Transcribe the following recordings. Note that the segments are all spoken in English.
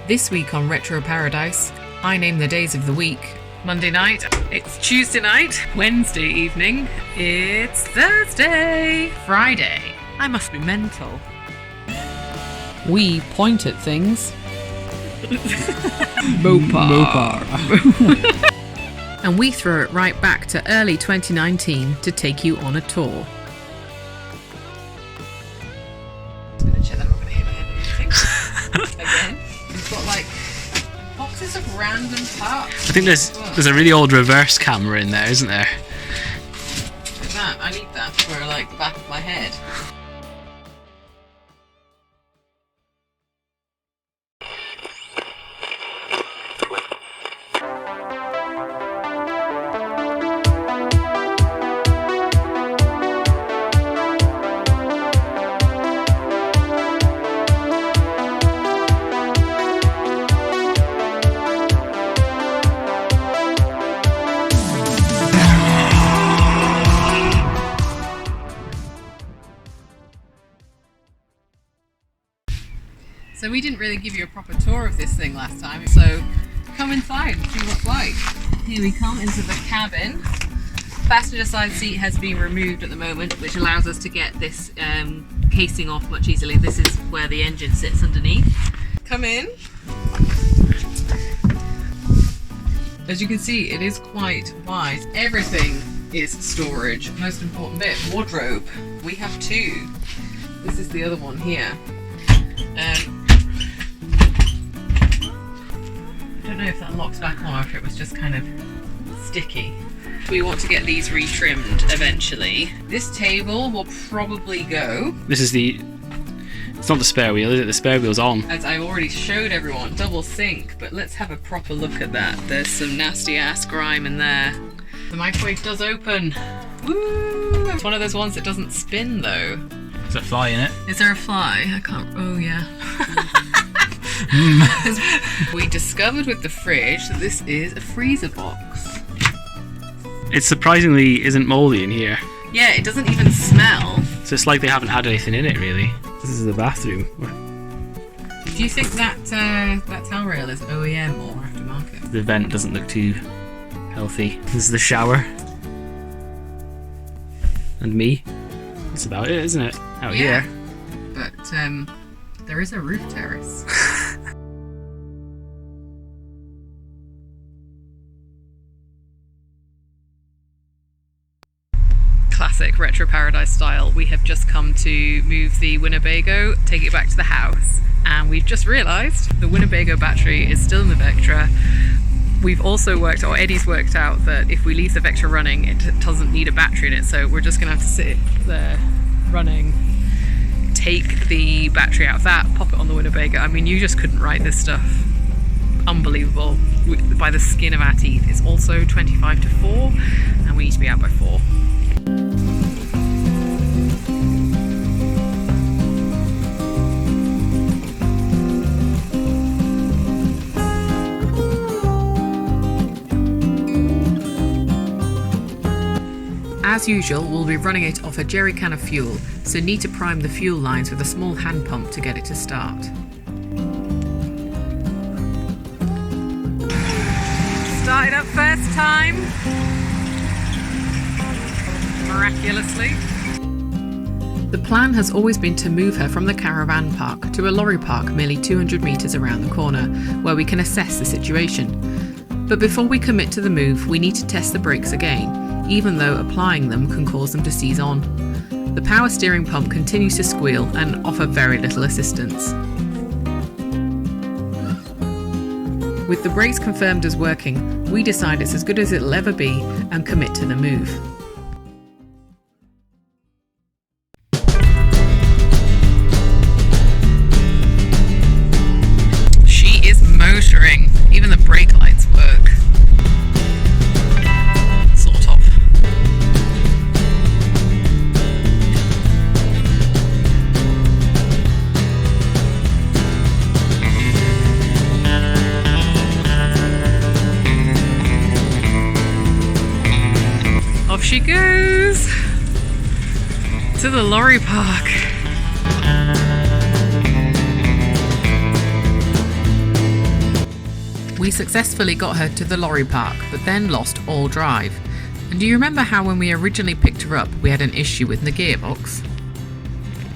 This week on Retro Paradise, I name the days of the week. Monday night, it's Tuesday night. Wednesday evening, it's Thursday. Friday, I must be mental. We point at things. Mopar. And we throw it right back to early 2019 to take you on a tour. Just gonna check that I'm not gonna hit my head or anything. Again. We've got like boxes of random parts. I think there's a really old reverse camera in there, isn't there? Like that. I need that for like the back of my head. So we didn't really give you a proper tour of this thing last time, so come inside and see what it's like. Here we come into the cabin. Passenger side seat has been removed at the moment, which allows us to get this casing off much easily. This is where the engine sits underneath. Come in. As you can see, it is quite wide. Everything is storage. Most important bit, wardrobe. We have two. This is the other one here. I don't know if that locks back on or if it was just kind of sticky. We want to get these retrimmed eventually. This table will probably go. This is it's not the spare wheel, is it? The spare wheel's on. As I've already showed everyone, double sink, but let's have a proper look at that. There's some nasty ass grime in there. The microwave does open. Woo! It's one of those ones that doesn't spin though. Is there a fly in it? Is there a fly? I can't. Oh yeah. We discovered with the fridge that this is a freezer box. It surprisingly isn't mouldy in here. Yeah, it doesn't even smell. So it's like they haven't had anything in it really. This is the bathroom. Do you think that that towel rail is OEM or aftermarket? The vent doesn't look too healthy. This is the shower. And me. That's about it, isn't it? Out here. But there is a roof terrace. Classic Retro Paradise style. We have just come to move the Winnebago, take it back to the house, and we've just realised the Winnebago battery is still in the Vectra. We've also Eddie's worked out that if we leave the Vectra running, it doesn't need a battery in it, so we're just going to have to sit there running, take the battery out of that, pop it on the Winnebago. I mean, you just couldn't write this stuff. Unbelievable. By the skin of our teeth. It's also 25 to 4, and we need to be out by 4. As usual, we'll be running it off a jerry can of fuel, so need to prime the fuel lines with a small hand pump to get it to start. Started up first time. Miraculously. The plan has always been to move her from the caravan park to a lorry park merely 200 metres around the corner, where we can assess the situation. But before we commit to the move, we need to test the brakes again, even though applying them can cause them to seize on. The power steering pump continues to squeal and offer very little assistance. With the brakes confirmed as working, we decide it's as good as it'll ever be and commit to the move. She is motoring. Even the brake lights work. Sort of. Off she goes to the lorry park. We successfully got her to the lorry park, but then lost all drive. And do you remember how when we originally picked her up, we had an issue with the gearbox?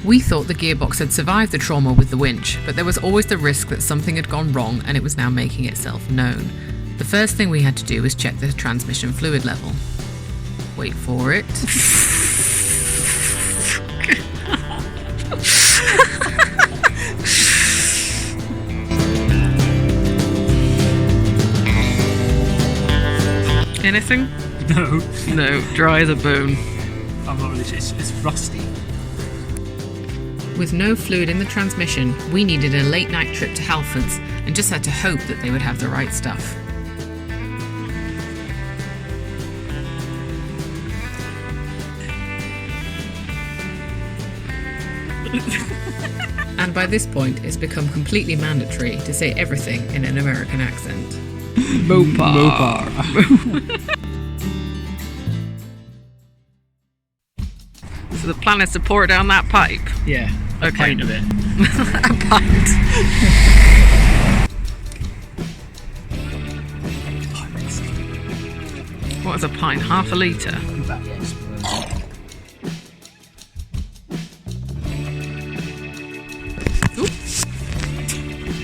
We thought the gearbox had survived the trauma with the winch, but there was always the risk that something had gone wrong and it was now making itself known. The first thing we had to do was check the transmission fluid level. Wait for it. Anything? No. No, dry as a bone. I'm not really sure. It's rusty. With no fluid in the transmission, we needed a late night trip to Halfords and just had to hope that they would have the right stuff. And by this point, it's become completely mandatory to say everything in an American accent. Mopar. So the plan is to pour it down that pipe? Yeah. A pint of it. A pint. What is a pint? Half a litre?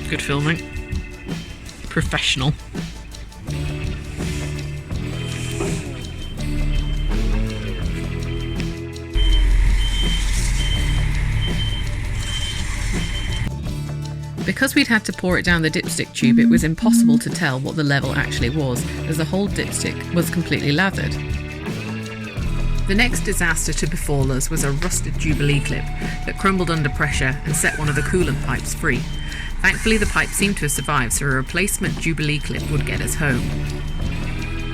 Good filming. Professional. Because we'd had to pour it down the dipstick tube, it was impossible to tell what the level actually was, as the whole dipstick was completely lathered. The next disaster to befall us was a rusted Jubilee clip that crumbled under pressure and set one of the coolant pipes free. Thankfully, the pipe seemed to have survived, so a replacement Jubilee clip would get us home.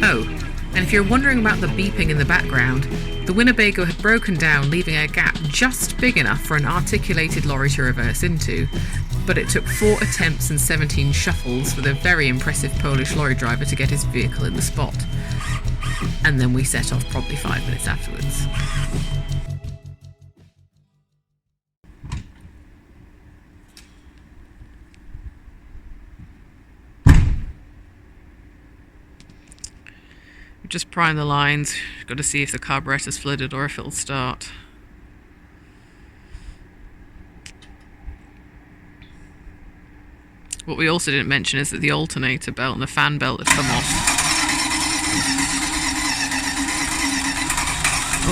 Oh, and if you're wondering about the beeping in the background, the Winnebago had broken down, leaving a gap just big enough for an articulated lorry to reverse into. But it took 4 attempts and 17 shuffles for the very impressive Polish lorry driver to get his vehicle in the spot. And then we set off probably 5 minutes afterwards. Just prime the lines. Got to see if the carburetor's flooded or if it'll start. What we also didn't mention is that the alternator belt and the fan belt had come off.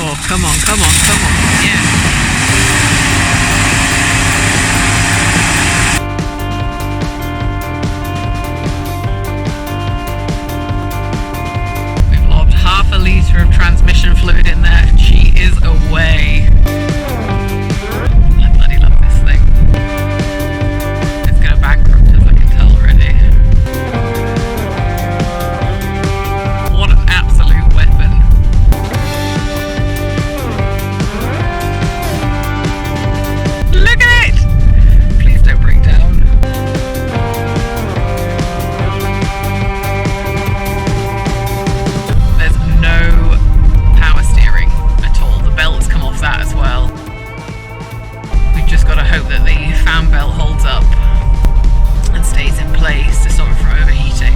Oh, come on, come on, come on. Yeah. We've lobbed half a litre of transmission fluid in there and she is away. I bloody love this thing. It's going to bankrupt us, I can tell already. What an absolute weapon. Look at it! Please don't break down. There's no power steering at all. The belt's come off that as well. We've just got to hope that the fan belt holds up and stays in place to stop it from overheating.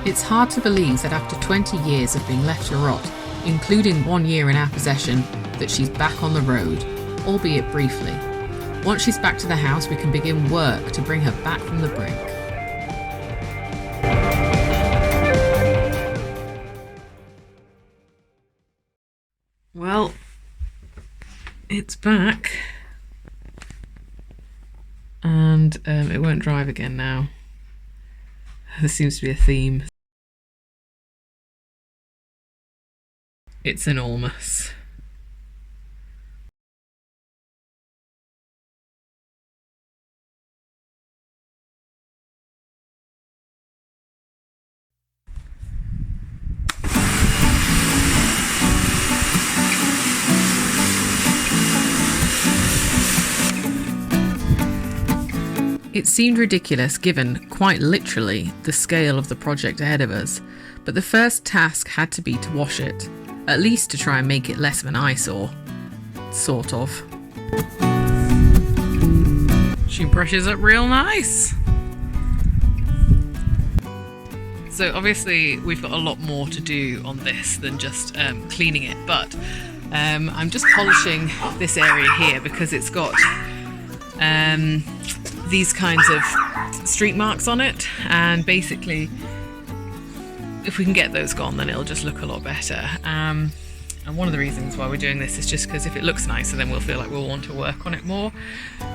It's hard to believe that after 20 years of being left to rot, including 1 year in our possession, that she's back on the road, albeit briefly. Once she's back to the house, we can begin work to bring her back from the brink. Well, it's back. And it won't drive again now. There seems to be a theme. It's enormous. It seemed ridiculous given, quite literally, the scale of the project ahead of us, but the first task had to be to wash it, at least to try and make it less of an eyesore. Sort of. She brushes up real nice. So obviously we've got a lot more to do on this than just cleaning it, but I'm just polishing this area here because it's got these kinds of streak marks on it, and basically if we can get those gone then it'll just look a lot better. And one of the reasons why we're doing this is just because if it looks nicer then we'll feel like we'll want to work on it more.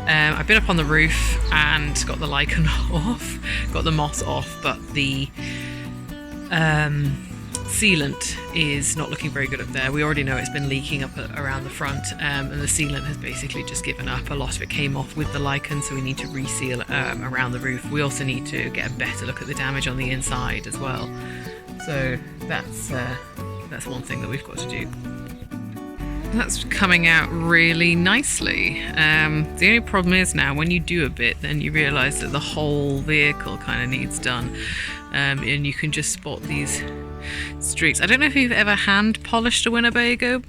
I've been up on the roof and got the lichen off, got the moss off, but the sealant is not looking very good up there. We already know it's been leaking up around the front, and the sealant has basically just given up. A lot of it came off with the lichen, so we need to reseal around the roof. We also need to get a better look at the damage on the inside as well. So that's one thing that we've got to do. That's coming out really nicely. The only problem is now when you do a bit then you realise that the whole vehicle kind of needs done, and you can just spot these streaks. I don't know if you've ever hand polished a Winnebago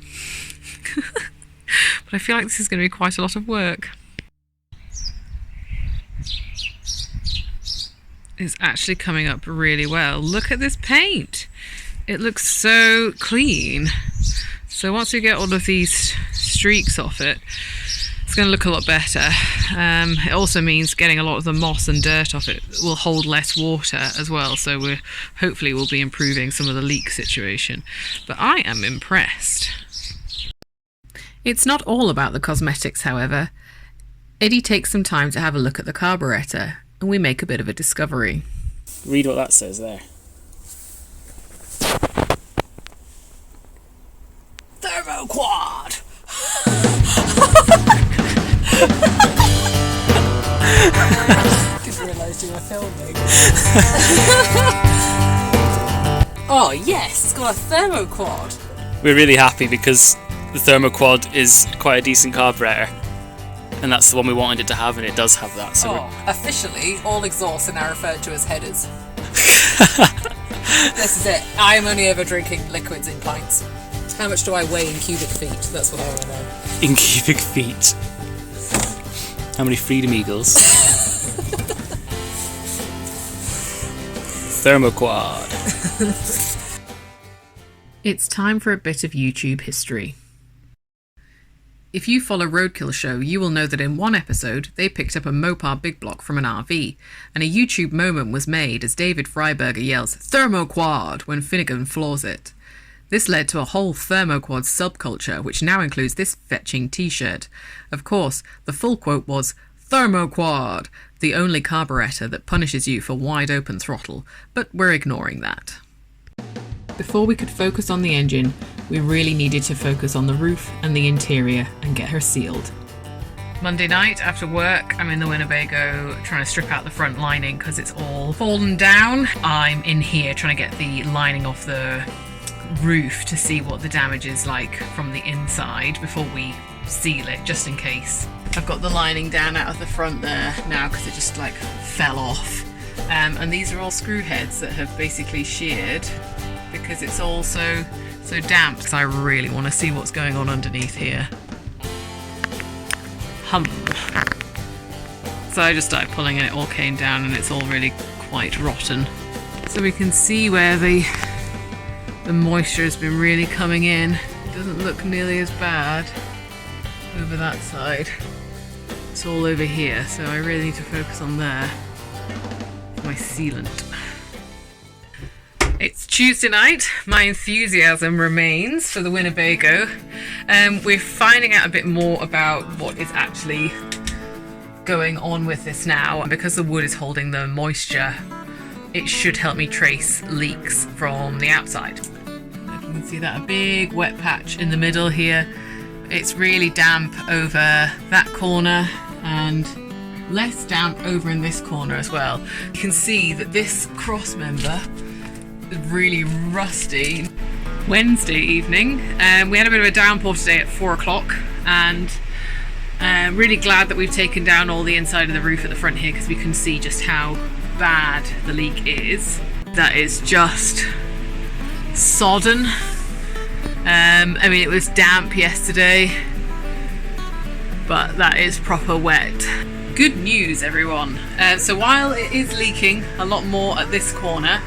but I feel like this is going to be quite a lot of work. It's actually coming up really well. Look at this paint. It looks so clean. So once we get all of these streaks off it, it's going to look a lot better. It also means getting a lot of the moss and dirt off it will hold less water as well, so hopefully we'll be improving some of the leak situation. But I am impressed. It's not all about the cosmetics, however. Eddie takes some time to have a look at the carburettor, and we make a bit of a discovery. Read what that says there. Thermoquad! Didn't realise you were filming. Oh yes, it's got a thermoquad. We're really happy because the thermoquad is quite a decent carburetor, and that's the one we wanted it to have, and it does have that. So officially, all exhausts are now referred to as headers. This is it. I'm only ever drinking liquids in pints. How much do I weigh in cubic feet? That's what I want to know. In cubic feet. How many Freedom Eagles? Thermoquad. It's time for a bit of YouTube history. If you follow Roadkill Show, you will know that in one episode, they picked up a Mopar big block from an RV, and a YouTube moment was made as David Freiberger yells, "Thermoquad," when Finnegan floors it. This led to a whole thermoquad subculture, which now includes this fetching t-shirt. Of course, the full quote was, "Thermoquad, the only carburettor that punishes you for wide open throttle," but we're ignoring that. Before we could focus on the engine, we really needed to focus on the roof and the interior and get her sealed. Monday night after work, I'm in the Winnebago trying to strip out the front lining because it's all fallen down. I'm in here trying to get the lining off the roof to see what the damage is like from the inside before we seal it, just in case. I've got the lining down out of the front there now because it just like fell off, and these are all screw heads that have basically sheared because it's all so damp, because I really want to see what's going on underneath here. So I just started pulling and it all came down and it's all really quite rotten. So we can see where the moisture has been really coming in. It doesn't look nearly as bad over that side. It's all over here, so I really need to focus on there for my sealant. It's Tuesday night. My enthusiasm remains for the Winnebago. We're finding out a bit more about what is actually going on with this now, and because the wood is holding the moisture, it should help me trace leaks from the outside. If you can see that, a big wet patch in the middle here. It's really damp over that corner and less damp over in this corner as well. You can see that this cross member is really rusty. Wednesday evening, we had a bit of a downpour today at 4 o'clock, and really glad that we've taken down all the inside of the roof at the front here because we can see just how bad the leak is. That is just sodden. I mean, it was damp yesterday, but that is proper wet. Good news, everyone. So while it is leaking a lot more at this corner,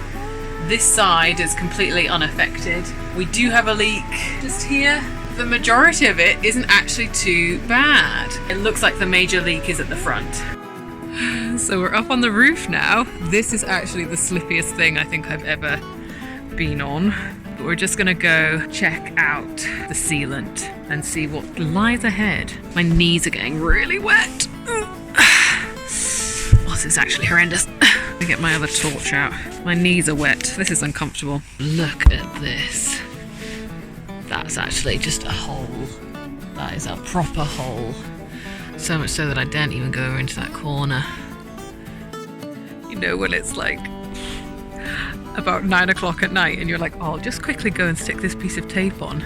this side is completely unaffected. We do have a leak just here. The majority of it isn't actually too bad. It looks like the major leak is at the front. So we're up on the roof now. This is actually the slippiest thing I think I've ever been on. But we're just gonna go check out the sealant and see what lies ahead. My knees are getting really wet. Oh, this is actually horrendous. Let me get my other torch out. My knees are wet. This is uncomfortable. Look at this. That's actually just a hole. That is a proper hole. So much so that I daren't even go into that corner. You know when it's like about 9 o'clock at night and you're like, oh, I'll just quickly go and stick this piece of tape on.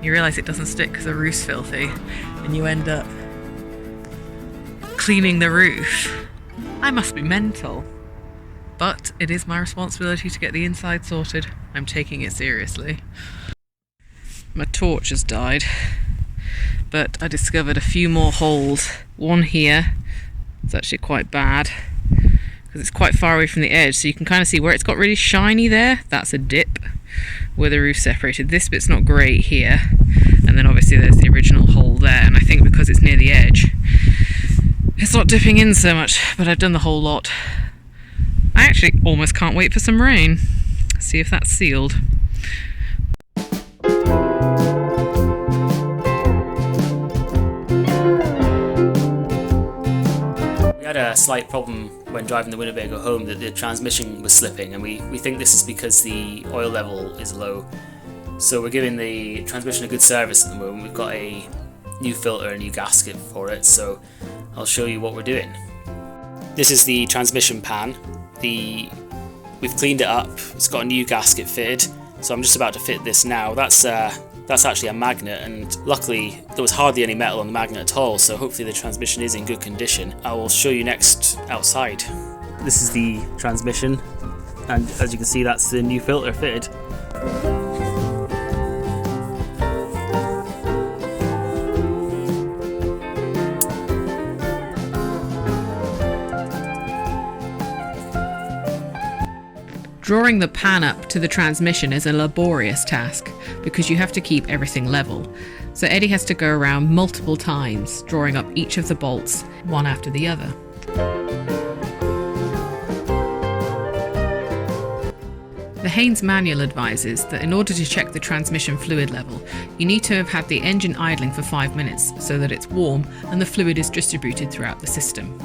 You realise it doesn't stick because the roof's filthy and you end up cleaning the roof. I must be mental. But it is my responsibility to get the inside sorted. I'm taking it seriously. My torch has died, but I discovered a few more holes. One here, it's actually quite bad because it's quite far away from the edge, so you can kind of see where it's got really shiny there. That's a dip where the roof separated. This bit's not great here, and then obviously there's the original hole there, and I think because it's near the edge, it's not dipping in so much, but I've done the whole lot. I actually almost can't wait for some rain. See if that's sealed. We had a slight problem when driving the Winnebago home that the transmission was slipping, and we think this is because the oil level is low. So we're giving the transmission a good service at the moment. We've got a new filter, a new gasket for it, so I'll show you what we're doing. This is the transmission pan. We've cleaned it up, it's got a new gasket fitted, so I'm just about to fit this now. That's actually a magnet, and luckily there was hardly any metal on the magnet at all, so hopefully the transmission is in good condition. I will show you next outside. This is the transmission, and as you can see, that's the new filter fitted. Drawing the pan up to the transmission is a laborious task because you have to keep everything level. So Eddie has to go around multiple times, drawing up each of the bolts, one after the other. The Haynes manual advises that in order to check the transmission fluid level, you need to have had the engine idling for 5 minutes so that it's warm and the fluid is distributed throughout the system.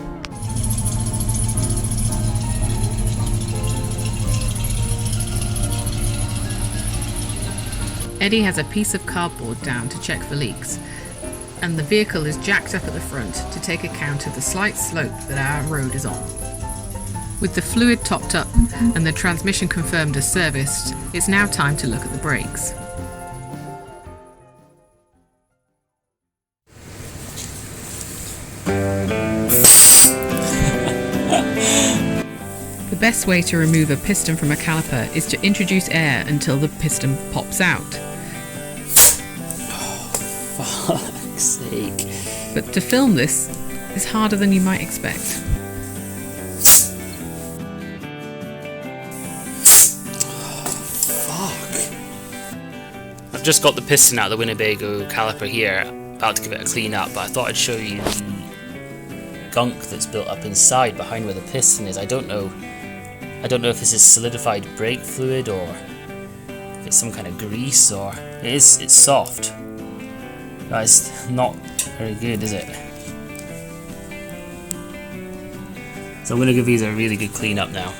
Eddie has a piece of cardboard down to check for leaks, and the vehicle is jacked up at the front to take account of the slight slope that our road is on. With the fluid topped up and the transmission confirmed as serviced, it's now time to look at the brakes. The best way to remove a piston from a caliper is to introduce air until the piston pops out. Fuck's sake. But to film this is harder than you might expect. Fuck. I've just got the piston out of the Winnebago caliper here, about to give it a clean up, but I thought I'd show you the gunk that's built up inside behind where the piston is. I don't know if this is solidified brake fluid or if it's some kind of grease, or it's soft. That's not very good, is it? So I'm going to give these a really good clean up now.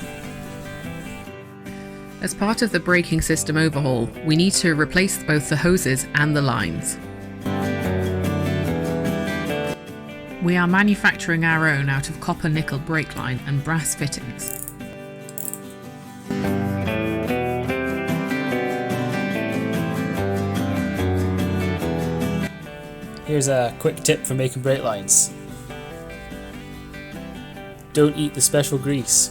As part of the braking system overhaul, we need to replace both the hoses and the lines. We are manufacturing our own out of copper nickel brake line and brass fittings. Here's a quick tip for making brake lines. Don't eat the special grease.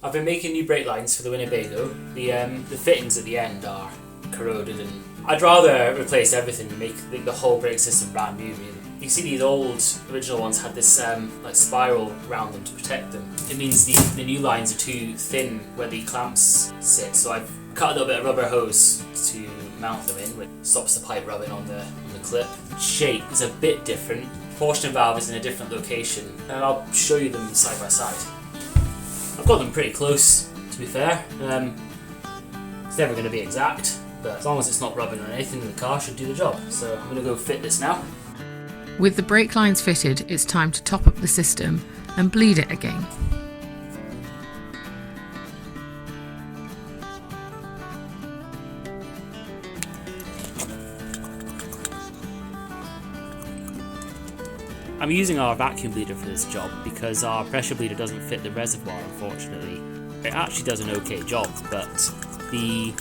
I've been making new brake lines for the Winnebago. The fittings at the end are corroded, and I'd rather replace everything and make the whole brake system brand new, really. You see these old original ones had this like spiral around them to protect them. It means the new lines are too thin where the clamps sit, so I've cut a little bit of rubber hose to mount them in, which stops the pipe rubbing on the clip. Shape is a bit different. Proportioning valve is in a different location, and I'll show you them side by side. I've got them pretty close, to be fair. It's never going to be exact, but as long as it's not rubbing on anything, the car should do the job. So I'm going to go fit this now. With the brake lines fitted, it's time to top up the system and bleed it again. I'm using our vacuum bleeder for this job because our pressure bleeder doesn't fit the reservoir, unfortunately. It actually does an okay job, but the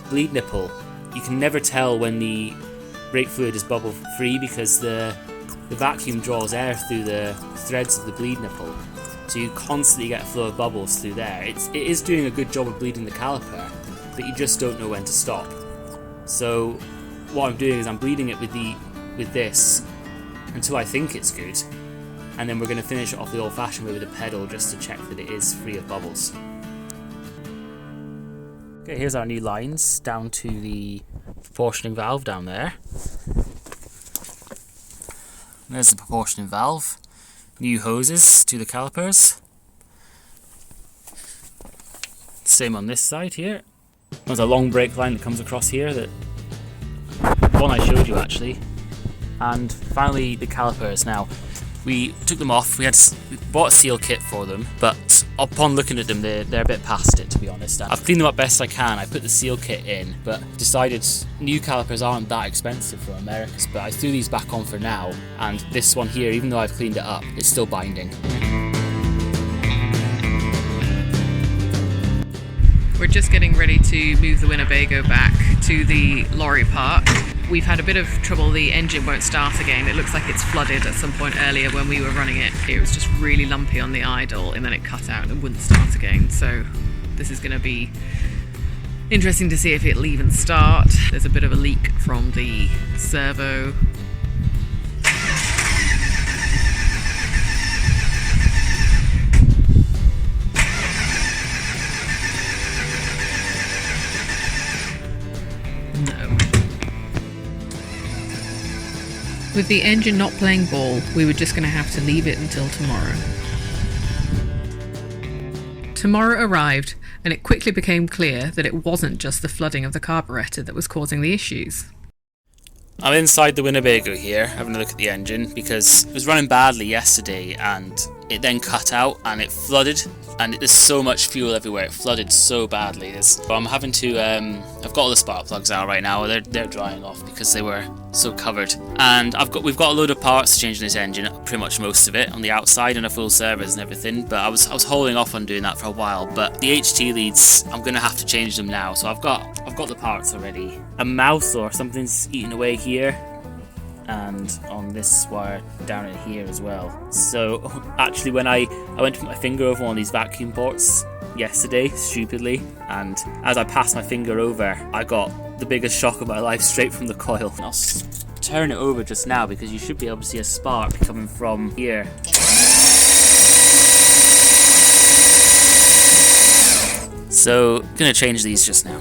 bleed nipple, you can never tell when the brake fluid is bubble free because the vacuum draws air through the threads of the bleed nipple, so you constantly get a flow of bubbles through there. It is doing a good job of bleeding the caliper, but you just don't know when to stop. So what I'm doing is I'm bleeding it with this until I think it's good, and then we're going to finish it off the old-fashioned way with a pedal just to check that it is free of bubbles. Okay, here's our new lines down to the proportioning valve down there. There's the proportioning valve. New hoses to the calipers. Same on this side here. There's a long brake line that comes across here, that one I showed you actually. And finally the calipers. Now, we took them off. We bought a seal kit for them, but upon looking at them, they're a bit past it, to be honest. I've cleaned them up best I can. I put the seal kit in, but decided new calipers aren't that expensive from Americas, but I threw these back on for now, and this one here, even though I've cleaned it up, it's still binding. We're just getting ready to move the Winnebago back to the lorry park. We've had a bit of trouble, the engine won't start again. It looks like it's flooded at some point earlier when we were running it. It was just really lumpy on the idle and then it cut out and it wouldn't start again. So this is going to be interesting to see if it'll even start. There's a bit of a leak from the servo. With the engine not playing ball, we were just going to have to leave it until tomorrow. Tomorrow arrived, and it quickly became clear that it wasn't just the flooding of the carburettor that was causing the issues. I'm inside the Winnebago here, having a look at the engine, because it was running badly yesterday and it then cut out and it flooded, and there's so much fuel everywhere, it flooded so badly. So I'm having to, I've got all the spark plugs out right now, they're drying off because they were so covered. And we've got a load of parts to change in this engine, pretty much most of it, on the outside and a full service and everything, but I was holding off on doing that for a while. But the HT leads, I'm going to have to change them now, so I've got the parts already. A mouse or something's eating away here, and on this wire down in here as well. So actually when I went to put my finger over one of these vacuum ports yesterday, stupidly, and as I passed my finger over, I got the biggest shock of my life straight from the coil. I'll turn it over just now because you should be able to see a spark coming from here. So, gonna change these just now.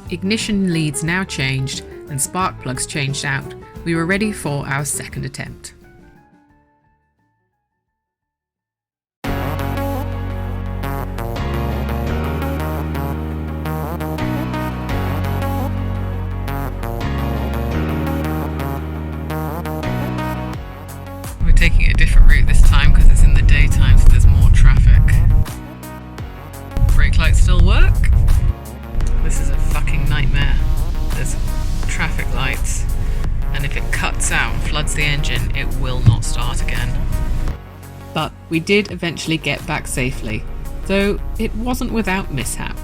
Ignition leads now changed and spark plugs changed out. We were ready for our second attempt. We're taking a different route this time because it's in the daytime, so there's more traffic. Brake lights still work. This is a fucking nightmare. There's traffic lights, and if it cuts out and floods the engine, it will not start again. But we did eventually get back safely, though it wasn't without mishap.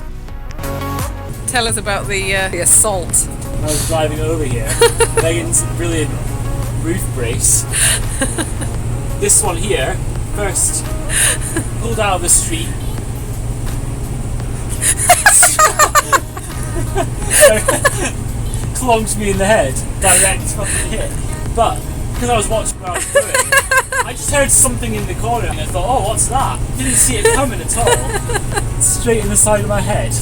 Tell us about the assault. I was driving over here, Megan's brilliant roof brace. This one here, first pulled out of the street. plonked me in the head, direct fucking hit. But because I was watching what I was doing, I just heard something in the corner and I thought, oh, what's that? Didn't see it coming at all. Straight in the side of my head.